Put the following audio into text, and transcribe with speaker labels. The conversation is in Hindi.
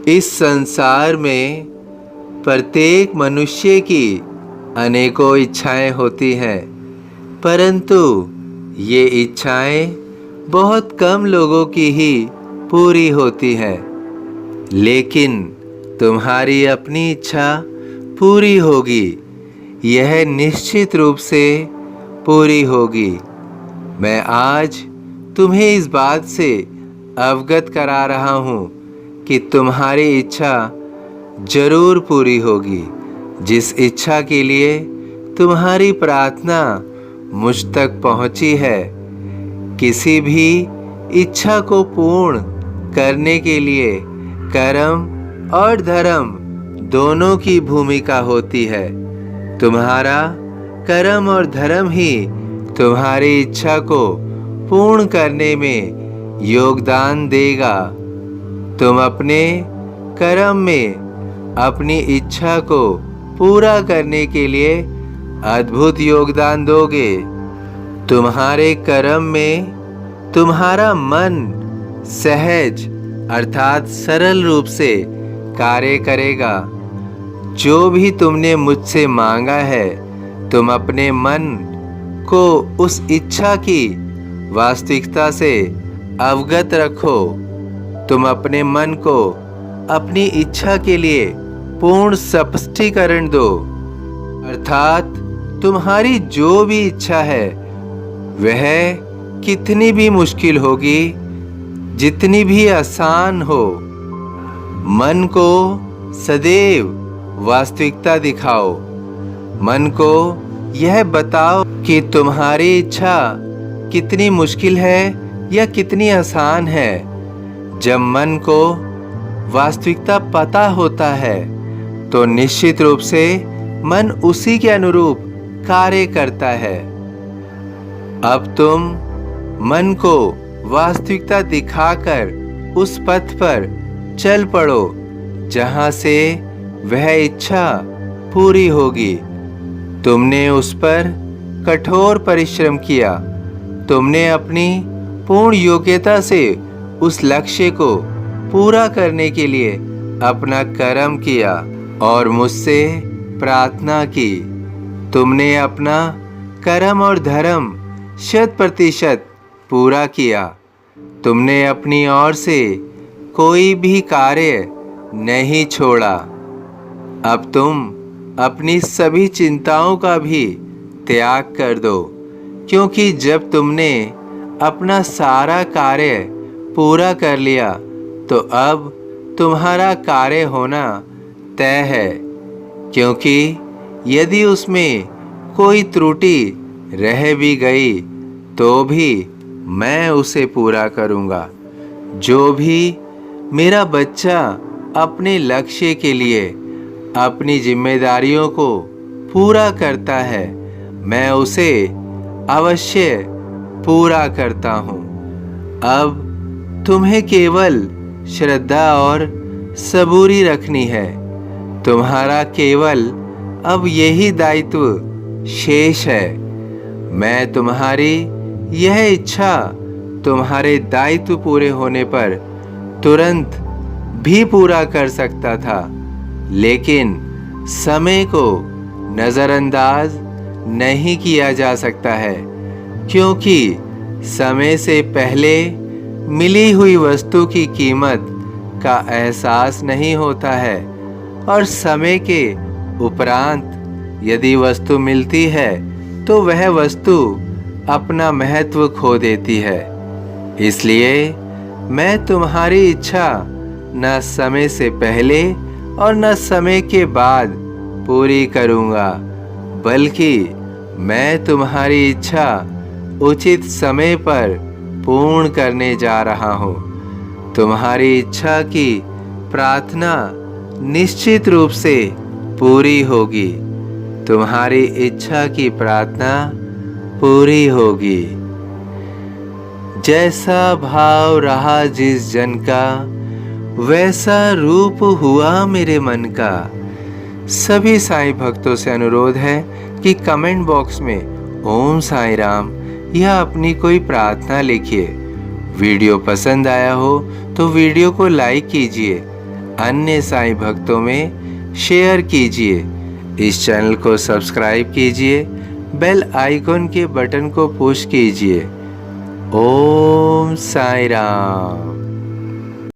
Speaker 1: इस संसार में प्रत्येक मनुष्य की अनेकों इच्छाएं होती हैं, परंतु ये इच्छाएं बहुत कम लोगों की ही पूरी होती हैं। लेकिन तुम्हारी अपनी इच्छा पूरी होगी, यह निश्चित रूप से पूरी होगी। मैं आज तुम्हें इस बात से अवगत करा रहा हूँ कि तुम्हारी इच्छा जरूर पूरी होगी। जिस इच्छा के लिए तुम्हारी प्रार्थना मुझ तक पहुँची है, किसी भी इच्छा को पूर्ण करने के लिए कर्म और धर्म दोनों की भूमिका होती है। तुम्हारा कर्म और धर्म ही तुम्हारी इच्छा को पूर्ण करने में योगदान देगा। तुम अपने कर्म में अपनी इच्छा को पूरा करने के लिए अद्भुत योगदान दोगे। तुम्हारे कर्म में तुम्हारा मन सहज अर्थात सरल रूप से कार्य करेगा। जो भी तुमने मुझसे मांगा है, तुम अपने मन को उस इच्छा की वास्तविकता से अवगत रखो। तुम अपने मन को अपनी इच्छा के लिए पूर्ण स्पष्टीकरण दो, अर्थात तुम्हारी जो भी इच्छा है वह कितनी भी मुश्किल होगी, जितनी भी आसान हो, मन को सदैव वास्तविकता दिखाओ। मन को यह बताओ कि तुम्हारी इच्छा कितनी मुश्किल है या कितनी आसान है। जब मन को वास्तविकता पता होता है तो निश्चित रूप से मन उसी के अनुरूप कार्य करता है। अब तुम मन को वास्तविकता दिखाकर उस पथ पर चल पड़ो जहां से वह इच्छा पूरी होगी। तुमने उस पर कठोर परिश्रम किया, तुमने अपनी पूर्ण योग्यता से उस लक्ष्य को पूरा करने के लिए अपना कर्म किया और मुझसे प्रार्थना की। तुमने अपना कर्म और धर्म 100% पूरा किया। तुमने अपनी ओर से कोई भी कार्य नहीं छोड़ा। अब तुम अपनी सभी चिंताओं का भी त्याग कर दो, क्योंकि जब तुमने अपना सारा कार्य पूरा कर लिया तो अब तुम्हारा कार्य होना तय है। क्योंकि यदि उसमें कोई त्रुटि रह भी गई तो भी मैं उसे पूरा करूँगा। जो भी मेरा बच्चा अपने लक्ष्य के लिए अपनी जिम्मेदारियों को पूरा करता है, मैं उसे अवश्य पूरा करता हूँ। अब तुम्हें केवल श्रद्धा और सबूरी रखनी है। तुम्हारा केवल अब यही दायित्व शेष है। मैं तुम्हारी यह इच्छा तुम्हारे दायित्व पूरे होने पर तुरंत भी पूरा कर सकता था, लेकिन समय को नज़रअंदाज नहीं किया जा सकता है, क्योंकि समय से पहले मिली हुई वस्तु की कीमत का एहसास नहीं होता है और समय के उपरांत यदि वस्तु मिलती है तो वह वस्तु अपना महत्व खो देती है। इसलिए मैं तुम्हारी इच्छा न समय से पहले और न समय के बाद पूरी करूँगा, बल्कि मैं तुम्हारी इच्छा उचित समय पर पूर्ण करने जा रहा हूँ। तुम्हारी इच्छा की प्रार्थना निश्चित रूप से पूरी होगी। तुम्हारी इच्छा की प्रार्थना पूरी होगी। जैसा भाव रहा जिस जन का, वैसा रूप हुआ मेरे मन का। सभी साईं भक्तों से अनुरोध है कि कमेंट बॉक्स में ओम साईं राम या अपनी कोई प्रार्थना लिखिए। वीडियो पसंद आया हो तो वीडियो को लाइक कीजिए। अन्य साईं भक्तों में शेयर कीजिए। इस चैनल को सब्सक्राइब कीजिए, बेल आइकॉन के बटन को पुश कीजिए। ओम साईं राम।